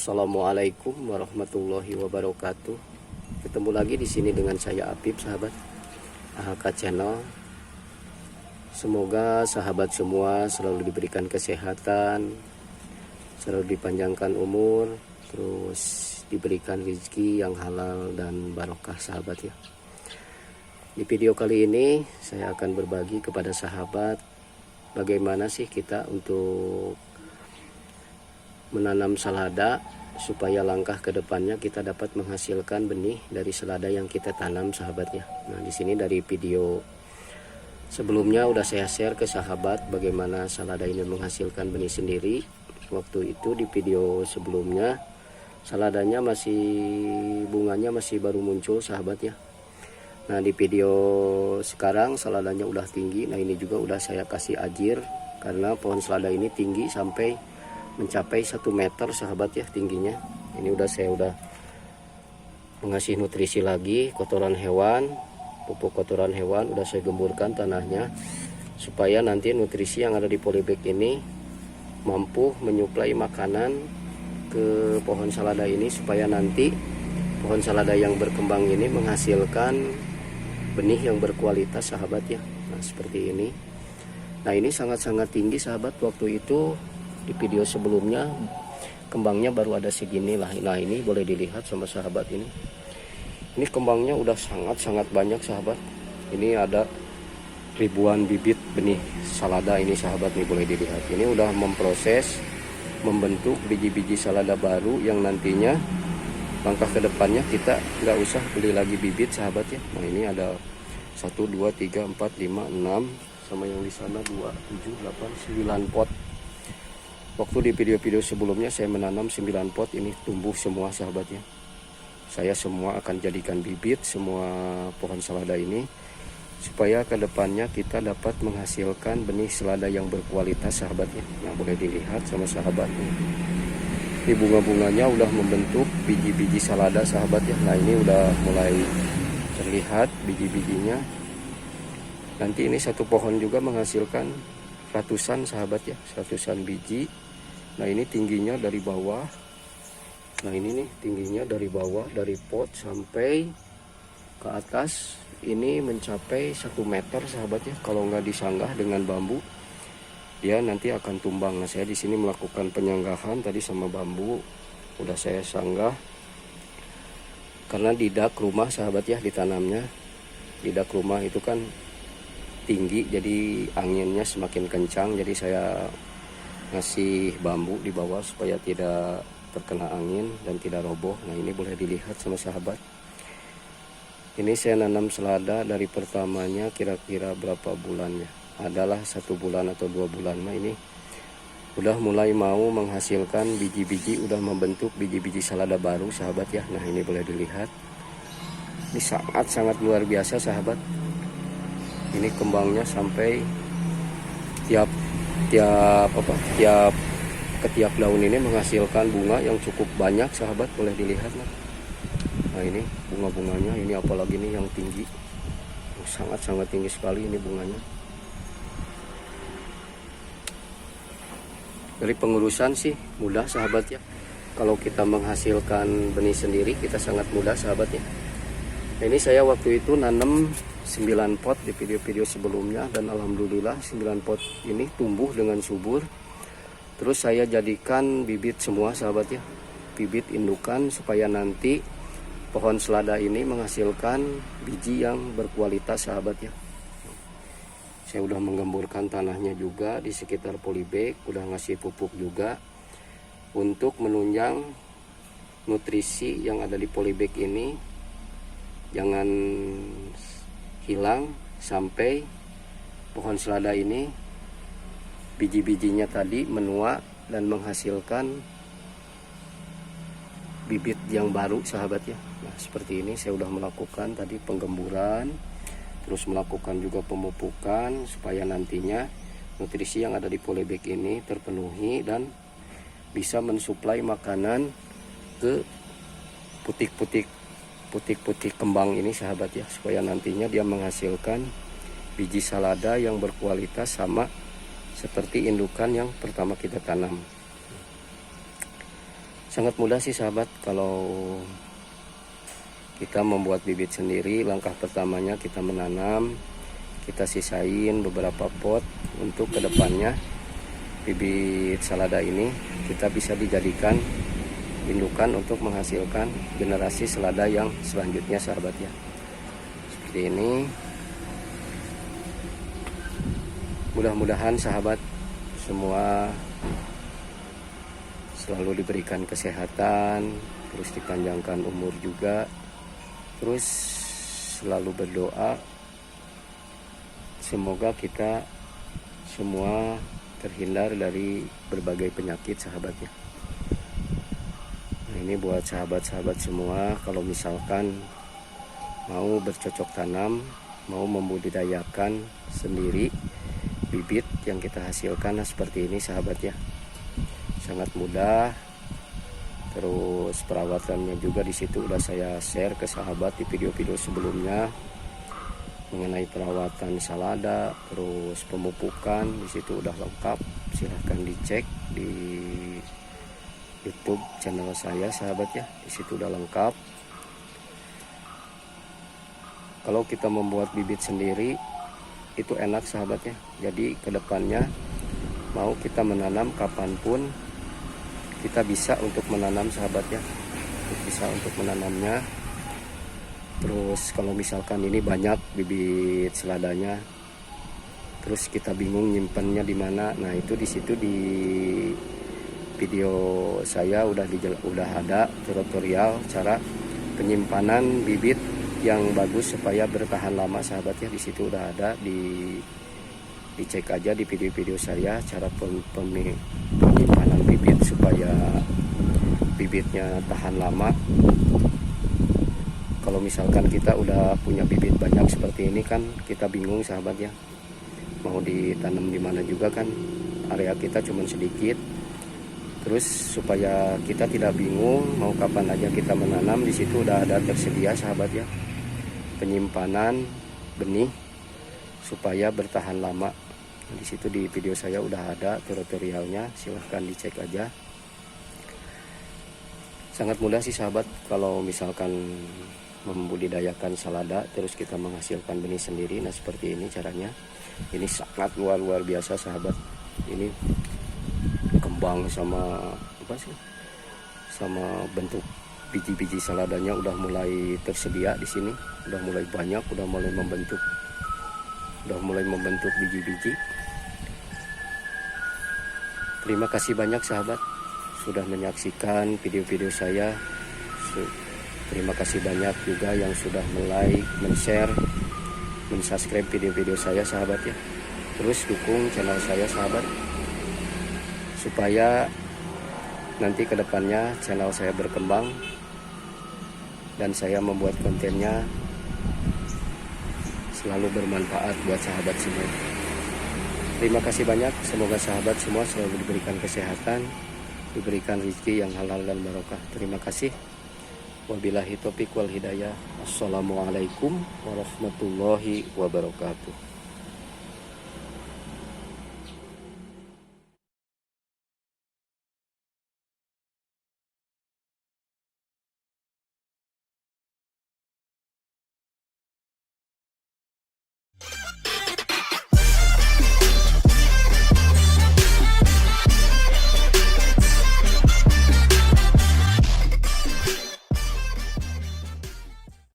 Assalamualaikum warahmatullahi wabarakatuh. Ketemu lagi di sini dengan saya Apip, sahabat AHK Channel. Semoga sahabat semua selalu diberikan kesehatan, selalu dipanjangkan umur, terus diberikan rezeki yang halal dan barokah, sahabat ya. Di video kali ini saya akan berbagi kepada sahabat bagaimana sih kita untuk menanam selada supaya langkah ke depannya kita dapat menghasilkan benih dari selada yang kita tanam, sahabatnya. Nah, di sini dari video sebelumnya udah saya share ke sahabat bagaimana selada ini menghasilkan benih sendiri. Waktu itu di video sebelumnya seladanya bunganya masih baru muncul, sahabat ya. Nah, di video sekarang seladanya udah tinggi. Nah, ini juga udah saya kasih ajir karena pohon selada ini tinggi sampai mencapai 1 meter, sahabat ya, tingginya. Ini saya udah mengasih nutrisi lagi, kotoran hewan, pupuk kotoran hewan udah saya gemburkan tanahnya supaya nanti nutrisi yang ada di polybag ini mampu menyuplai makanan ke pohon selada ini supaya nanti pohon selada yang berkembang ini menghasilkan benih yang berkualitas, sahabat ya. Nah, seperti ini. Nah, ini sangat-sangat tinggi, sahabat. Waktu itu di video sebelumnya kembangnya baru ada segini lah. Nah, ini boleh dilihat sama sahabat ini. Ini kembangnya udah sangat-sangat banyak, sahabat. Ini ada ribuan bibit benih selada ini, sahabat nih, boleh dilihat. Ini udah memproses membentuk biji-biji selada baru yang nantinya langkah ke depannya kita nggak usah beli lagi bibit, sahabat ya. Nah, ini ada 1 2 3 4 5 6 sama yang di sana 2 7 8 9 pot. Waktu di video-video sebelumnya saya menanam 9 pot, ini tumbuh semua, sahabatnya. Saya semua akan jadikan bibit semua pohon selada ini supaya ke depannya kita dapat menghasilkan benih selada yang berkualitas, sahabatnya. Nah, boleh dilihat sama sahabatnya. Ini bunga-bunganya udah membentuk biji-biji selada, sahabat ya. Nah, ini udah mulai terlihat biji-bijinya. Nanti ini satu pohon juga menghasilkan ratusan, sahabat ya, ratusan biji. Nah, ini tingginya dari bawah. Nah, ini nih tingginya dari bawah, dari pot sampai ke atas ini mencapai 1 meter, sahabat ya. Kalau nggak disanggah dengan bambu dia nanti akan tumbang. Nah, saya di sini melakukan penyanggahan tadi sama bambu, udah saya sanggah karena di dak rumah, sahabat ya, ditanamnya di dak rumah itu kan tinggi, jadi anginnya semakin kencang, jadi saya ngasih bambu di bawah supaya tidak terkena angin dan tidak roboh. Nah, ini boleh dilihat sama sahabat. Ini saya nanam selada dari pertamanya kira-kira berapa bulannya, adalah 1 bulan atau 2 bulan. Nah, ini udah mulai mau menghasilkan biji-biji, udah membentuk biji-biji selada baru, sahabat ya. Nah, ini boleh dilihat, ini sangat-sangat luar biasa, sahabat. Ini kembangnya sampai tiap daun ini menghasilkan bunga yang cukup banyak, sahabat, boleh dilihat. Nah, ini bunga-bunganya, ini apalagi nih yang tinggi, sangat-sangat tinggi sekali ini bunganya. Dari pengurusan sih mudah, sahabat ya. Kalau kita menghasilkan benih sendiri kita sangat mudah, sahabat ya. Nah, ini saya waktu itu nanam 9 pot di video-video sebelumnya dan alhamdulillah 9 pot ini tumbuh dengan subur. Terus saya jadikan bibit semua, sahabat ya, bibit indukan supaya nanti pohon selada ini menghasilkan biji yang berkualitas, sahabat ya. Saya udah menggemburkan tanahnya juga di sekitar polybag, udah ngasih pupuk juga untuk menunjang nutrisi yang ada di polybag ini jangan hilang sampai pohon selada ini biji-bijinya tadi menua dan menghasilkan bibit yang baru, sahabat ya. Nah, seperti ini saya udah melakukan tadi penggemburan, terus melakukan juga pemupukan supaya nantinya nutrisi yang ada di polybag ini terpenuhi dan bisa mensuplai makanan ke putik-putik kembang ini, sahabat ya, supaya nantinya dia menghasilkan biji selada yang berkualitas sama seperti indukan yang pertama kita tanam. Sangat mudah sih sahabat kalau kita membuat bibit sendiri. Langkah pertamanya kita menanam, kita sisain beberapa pot untuk kedepannya bibit selada ini kita bisa dijadikan indukan untuk menghasilkan generasi selada yang selanjutnya sahabat ya. Seperti ini. Mudah-mudahan sahabat semua selalu diberikan kesehatan, terus dipanjangkan umur juga, terus selalu berdoa semoga kita semua terhindar dari berbagai penyakit sahabatnya. Nah, ini buat sahabat-sahabat semua, kalau misalkan mau bercocok tanam, mau membudidayakan sendiri bibit yang kita hasilkan, nah seperti ini sahabat ya. Sangat mudah. Terus perawatannya juga di situ udah saya share ke sahabat di video-video sebelumnya mengenai perawatan selada, terus pemupukan di situ udah lengkap. Silahkan dicek di YouTube channel saya sahabat ya. Di situ udah lengkap. Kalau kita membuat bibit sendiri itu enak sahabat ya. Jadi kedepannya mau kita menanam kapanpun kita bisa untuk menanam sahabat ya, bisa untuk menanamnya. Terus kalau misalkan ini banyak bibit seladanya, terus kita bingung nyimpannya di mana, nah itu di situ di video saya udah ada tutorial cara penyimpanan bibit yang bagus supaya bertahan lama sahabat ya. Di situ udah ada, dicek aja di video-video saya cara penyimpanan bibit supaya bibitnya tahan lama. Kalau misalkan kita udah punya bibit banyak seperti ini kan kita bingung sahabat ya, mau ditanam di mana juga kan area kita cuma sedikit. Terus supaya kita tidak bingung mau kapan aja kita menanam, di situ udah ada tersedia sahabat ya penyimpanan benih supaya bertahan lama. Di situ di video saya udah ada tutorialnya, silahkan dicek aja. Sangat mudah sih sahabat kalau misalkan membudidayakan selada terus kita menghasilkan benih sendiri. Nah seperti ini caranya. Ini sangat luar biasa sahabat. Ini kembang sama apa sih? Sama bentuk biji-biji seladanya udah mulai tersedia di sini. Udah mulai banyak, udah mulai membentuk biji-biji. Terima kasih banyak sahabat sudah menyaksikan video-video saya. Terima kasih banyak juga yang sudah like, men-share, men-subscribe video-video saya sahabat ya. Terus dukung channel saya sahabat supaya nanti kedepannya channel saya berkembang dan saya membuat kontennya selalu bermanfaat buat sahabat semua. Terima kasih banyak, semoga sahabat semua selalu diberikan kesehatan, diberikan rezeki yang halal dan barokah. Terima kasih. Wabillahi taufiq wal hidayah. Assalamualaikum warahmatullahi wabarakatuh.